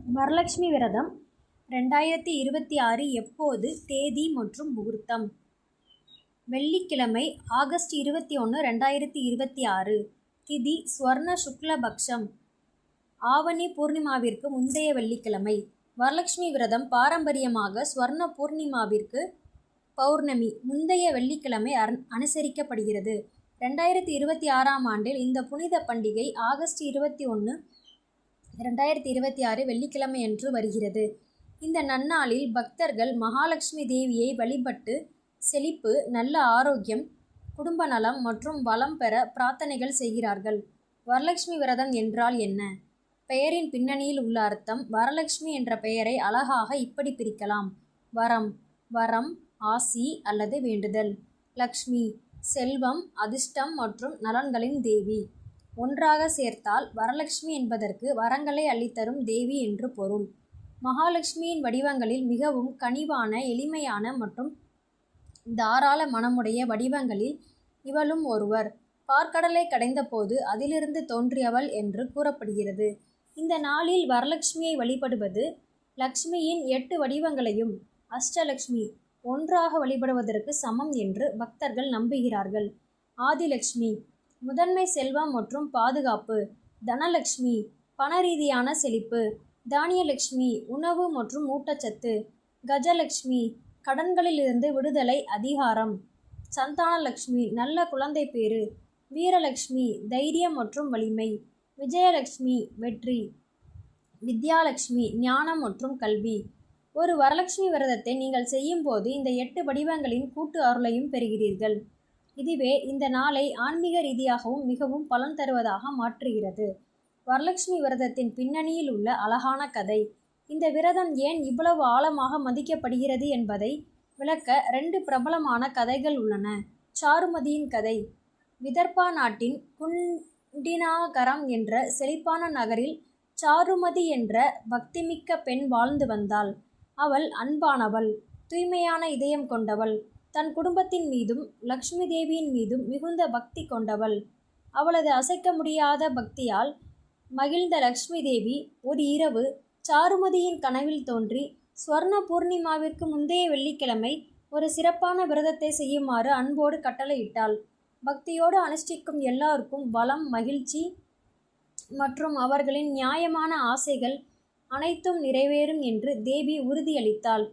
வரலட்சுமி விரதம் 2026 எப்போது? தேதி மற்றும் முகூர்த்தம். வெள்ளிக்கிழமை, ஆகஸ்ட் 21, 2026. திதி ஸ்வர்ண சுக்லபக்ஷம். ஆவணி பூர்ணிமாவிற்கு முந்தைய வெள்ளிக்கிழமை. வரலட்சுமி விரதம் பாரம்பரியமாக ஸ்வர்ண பூர்ணிமாவிற்கு பௌர்ணமி முந்தைய வெள்ளிக்கிழமை அனுசரிக்கப்படுகிறது. 2026ஆம் ஆண்டில் இந்த புனித பண்டிகை ஆகஸ்ட் 21, 2026 வெள்ளிக்கிழமையன்று வருகிறது. இந்த நன்னாளில் பக்தர்கள் மகாலட்சுமி தேவியை வழிபட்டு செழிப்பு, நல்ல ஆரோக்கியம், குடும்ப நலம் மற்றும் வளம் பெற பிரார்த்தனைகள் செய்கிறார்கள். வரலட்சுமி விரதம் என்றால் என்ன? பெயரின் பின்னணியில் உள்ள அர்த்தம். வரலட்சுமி என்ற பெயரை அழகாக இப்படி பிரிக்கலாம். வரம், வரம், ஆசி அல்லது வேண்டுதல். லக்ஷ்மி, செல்வம், அதிர்ஷ்டம் மற்றும் நலன்களின் தேவி. ஒன்றாக சேர்த்தால் வரலட்சுமி என்பதற்கு வரங்களை அள்ளித்தரும் தேவி என்று பொருள். மகாலட்சுமியின் வடிவங்களில் மிகவும் கனிவான, எளிமையான மற்றும் தாராள மனமுடைய வடிவங்களில் இவளும் ஒருவர். பார்க்கடலை கடைந்தபோது அதிலிருந்து தோன்றியவள் என்று கூறப்படுகிறது. இந்த நாளில் வரலட்சுமியை வழிபடுவது லக்ஷ்மியின் 8 வடிவங்களையும் அஷ்டலக்ஷ்மி ஒன்றாக வழிபடுவதற்கு சமம் என்று பக்தர்கள் நம்புகிறார்கள். ஆதிலக்ஷ்மி, முதன்மை செல்வம் மற்றும் பாதுகாப்பு. தனலக்ஷ்மி, பணரீதியான செழிப்பு. தானியலக்ஷ்மி, உணவு மற்றும் ஊட்டச்சத்து. கஜலக்ஷ்மி, கடன்களிலிருந்து விடுதலை, அதிகாரம். சந்தானலக்ஷ்மி, நல்ல குழந்தை பேறு. வீரலக்ஷ்மி, தைரியம் மற்றும் வலிமை. விஜயலக்ஷ்மி, வெற்றி. வித்யாலக்ஷ்மி, ஞானம் மற்றும் கல்வி. ஒரு வரலட்சுமி விரதத்தை நீங்கள் செய்யும்போது இந்த 8 வடிவங்களின் கூட்டு அருளையும் பெறுகிறீர்கள். இதுவே இந்த நாளை ஆன்மீக ரீதியாகவும் மிகவும் பலன் தருவதாக மாற்றுகிறது. வரலட்சுமி விரதத்தின் பின்னணியில் உள்ள அழகான கதை. இந்த விரதம் ஏன் இவ்வளவு ஆழமாக மதிக்கப்படுகிறது என்பதை விளக்க 2 பிரபலமான கதைகள் உள்ளன. சாருமதியின் கதை. விதர்பா நாட்டின் குண்டினாகரம் என்ற செழிப்பான நகரில் சாருமதி என்ற பக்திமிக்க பெண் வாழ்ந்து வந்தாள். அவள் அன்பானவள், தூய்மையான இதயம் கொண்டவள். தன் குடும்பத்தின் மீதும் லக்ஷ்மி தேவியின் மீதும் மிகுந்த பக்தி கொண்டவள். அவளது அசைக்க முடியாத பக்தியால் மகிழ்ந்த லக்ஷ்மி தேவி ஒரு இரவு சாருமதியின் கனவில் தோன்றி ஸ்வர்ண பூர்ணிமாவிற்கு முந்தைய வெள்ளிக்கிழமை ஒரு சிறப்பான விரதத்தை செய்யுமாறு அன்போடு கட்டளையிட்டாள். பக்தியோடு அனுஷ்டிக்கும் எல்லாருக்கும் வளம், மகிழ்ச்சி மற்றும் அவர்களின் நியாயமான ஆசைகள் அனைத்தும் நிறைவேறும் என்று தேவி உறுதியளித்தாள்.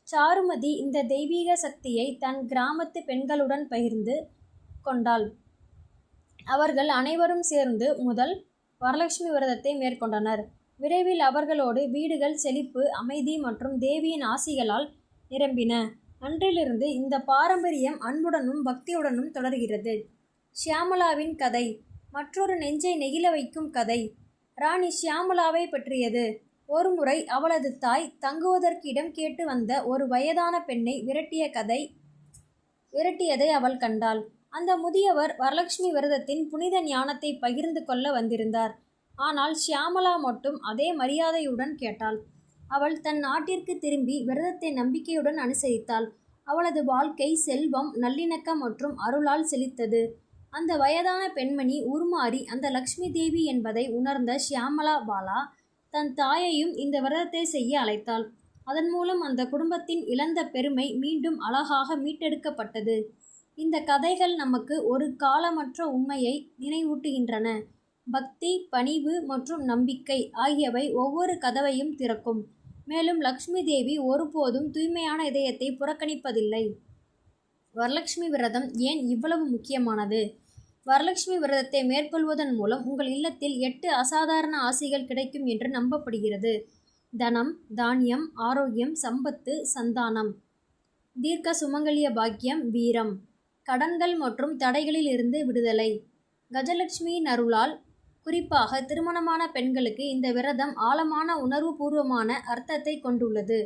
சாருமதி இந்த தெய்வீக சக்தியை தன் கிராமத்து பெண்களுடன் பகிர்ந்து கொண்டாள். அவர்கள் அனைவரும் சேர்ந்து முதல் வரலட்சுமி விரதத்தை மேற்கொண்டனர். விரைவில் அவர்களோடு வீடுகள் செழிப்பு, அமைதி மற்றும் தேவியின் ஆசிகளால் நிரம்பின. அன்றிலிருந்து இந்த பாரம்பரியம் அன்புடனும் பக்தியுடனும் தொடர்கிறது. ஷியாமளாவின் கதை. மற்றொரு நெஞ்சை நெகிழ வைக்கும் கதை ராணி ஷியாமளாவை பற்றியது. ஒருமுறை அவளது தாய் தங்குவதற்கு இடம் கேட்டு வந்த ஒரு வயதான பெண்ணை விரட்டியதை அவள் கண்டாள். அந்த முதியவர் வரலட்சுமி விரதத்தின் புனித ஞானத்தை பகிர்ந்து கொள்ள வந்திருந்தார். ஆனால் ஷியாமளா மட்டும் அதே மரியாதையுடன் கேட்டாள். அவள் தன் நாட்டிற்கு திரும்பி விரதத்தை நம்பிக்கையுடன் அனுசரித்தாள். அவளது வாழ்க்கை செல்வம், நல்லிணக்கம் மற்றும் அருளால் செழித்தது. அந்த வயதான பெண்மணி உருமாறி அந்த லக்ஷ்மி தேவி என்பதை உணர்ந்த ஷியாமளா பாலா தன் தாயையும் இந்த விரதத்தை செய்ய அழைத்தாள். அதன் மூலம் அந்த குடும்பத்தின் இழந்த பெருமை மீண்டும் அழகாக மீட்டெடுக்கப்பட்டது. இந்த கதைகள் நமக்கு ஒரு காலமற்ற உண்மையை நினைவூட்டுகின்றன. பக்தி, பணிவு மற்றும் நம்பிக்கை ஆகியவை ஒவ்வொரு கதவையும் திறக்கும். மேலும் லக்ஷ்மி தேவி ஒருபோதும் தூய்மையான இதயத்தை புறக்கணிப்பதில்லை. வரலட்சுமி விரதம் ஏன் இவ்வளவு முக்கியமானது? வரலட்சுமி விரதத்தை மேற்கொள்வதன் மூலம் உங்கள் இல்லத்தில் 8 அசாதாரண ஆசிகள் கிடைக்கும் என்று நம்பப்படுகிறது. தனம், தானியம், ஆரோக்கியம், சம்பத்து, சந்தானம், தீர்க்க சுமங்கலிய பாக்கியம், வீரம், கடன்கள் மற்றும் தடைகளில் இருந்து விடுதலை. கஜலட்சுமியின் அருளால் குறிப்பாக திருமணமான பெண்களுக்கு இந்த விரதம் ஆழமான உணர்வுபூர்வமான அர்த்தத்தை கொண்டுள்ளது.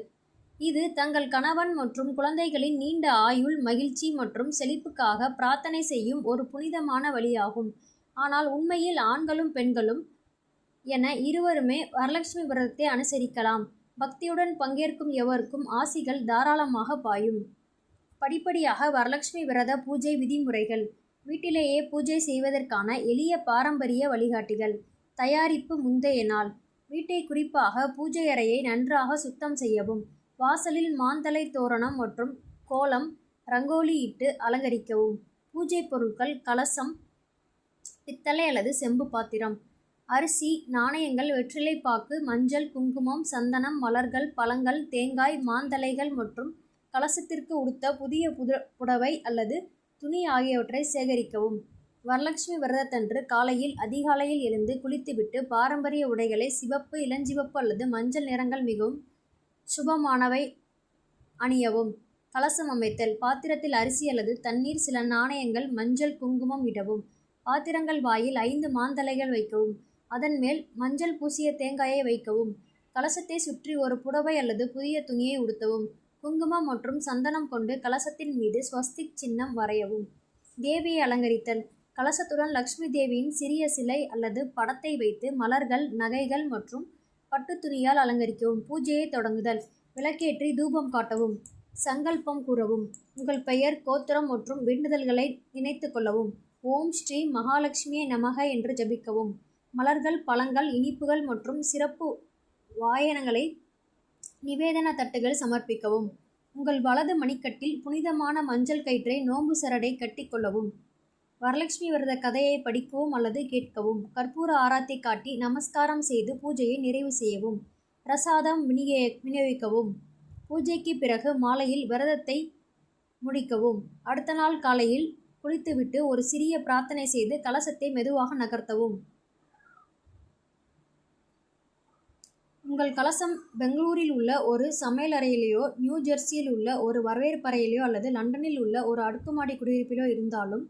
இது தங்கள் கணவன் மற்றும் குழந்தைகளின் நீண்ட ஆயுள், மகிழ்ச்சி மற்றும் செழிப்புக்காக பிரார்த்தனை செய்யும் ஒரு புனிதமான வழியாகும். ஆனால் உண்மையில் ஆண்களும் பெண்களும் என இருவருமே வரலட்சுமி விரதத்தை அனுசரிக்கலாம். பக்தியுடன் பங்கேற்கும் எவருக்கும் ஆசிகள் தாராளமாக பாயும். படிப்படியாக வரலட்சுமி விரத பூஜை விதிமுறைகள். வீட்டிலேயே பூஜை செய்வதற்கான எளிய பாரம்பரிய வழிகாட்டிகள். தயாரிப்பு முந்தைய நாள். வீட்டை குறிப்பாக பூஜை அறையை நன்றாக சுத்தம் செய்யவும். வாசலில் மாந்தலை தோரணம் மற்றும் கோலம் ரங்கோலி இட்டு அலங்கரிக்கவும். பூஜை பொருட்கள் கலசம், பித்தளை அல்லது செம்பு பாத்திரம், அரிசி, நாணயங்கள், வெற்றிலைப்பாக்கு, மஞ்சள், குங்குமம், சந்தனம், மலர்கள், பழங்கள், தேங்காய், மாந்தலைகள் மற்றும் கலசத்திற்கு உடுத்த புதிய புடவை அல்லது துணி ஆகியவற்றை சேகரிக்கவும். வரலட்சுமி விரதத்தன்று காலையில் அதிகாலையில் எழுந்து குளித்துவிட்டு பாரம்பரிய உடைகளை சிவப்பு, இளஞ்சிவப்பு அல்லது மஞ்சள் நிறங்கள் மிகவும் சுபமானவை அணியவும். கலசம் அமைத்தல். பாத்திரத்தில் அரிசி அல்லது தண்ணீர், சில நாணயங்கள், மஞ்சள், குங்குமம் இடவும். பாத்திரங்கள் வாயில் 5 மாந்தலைகள் வைக்கவும். அதன் மேல் மஞ்சள் பூசிய தேங்காயை வைக்கவும். கலசத்தை சுற்றி ஒரு புடவை அல்லது புதிய துணியை உடுத்தவும். குங்குமம் மற்றும் சந்தனம் கொண்டு கலசத்தின் மீது ஸ்வஸ்திக் சின்னம் வரையவும். தேவியை அலங்கரித்தல். கலசத்துடன் லட்சுமி தேவியின் சிறிய சிலை அல்லது படத்தை வைத்து மலர்கள், நகைகள் மற்றும் பட்டு துணியால் அலங்கரிக்கவும். பூஜையை தொடங்குதல். விளக்கேற்றி தூபம் காட்டவும். சங்கல்பம் கூறவும். உங்கள் பெயர், கோத்திரம் மற்றும் வேண்டுதல்களை நினைத்து கொள்ளவும். ஓம் ஸ்ரீ மகாலட்சுமியே நமக என்று ஜபிக்கவும். மலர்கள், பழங்கள், இனிப்புகள் மற்றும் சிறப்பு வாயனங்களை நிவேதன தட்டுகள் சமர்ப்பிக்கவும். உங்கள் வலது மணிக்கட்டில் புனிதமான மஞ்சள் கயிற்றை நோன்பு சரடை கட்டிக்கொள்ளவும். வரலட்சுமி விரத கதையை படிக்கவும் அல்லது கேட்கவும். கற்பூர ஆராத்தி காட்டி நமஸ்காரம் செய்து பூஜையை நிறைவு செய்யவும். பிரசாதம் விநியோகிக்கவும். பூஜைக்கு பிறகு மாலையில் விரதத்தை முடிக்கவும். அடுத்த நாள் காலையில் குளித்துவிட்டு ஒரு சிறிய பிரார்த்தனை செய்து கலசத்தை மெதுவாக நகர்த்தவும். உங்கள் கலசம் பெங்களூரில் உள்ள ஒரு சமையலறையிலேயோ, நியூ ஜெர்சியில் உள்ள ஒரு வரவேற்பறையிலோ அல்லது லண்டனில் உள்ள ஒரு அடுக்குமாடி குடியிருப்பிலோ இருந்தாலும்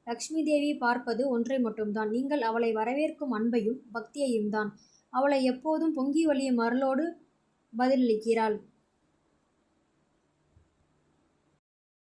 லட்சுமி தேவி பார்ப்பது ஒன்றை மட்டும்தான். நீங்கள் அவளை வரவேற்கும் அன்பையும் பக்தியையும் தான். அவளை எப்போதும் பொங்கி வழியும் அருளோடு பதிலளிக்கிறாள்.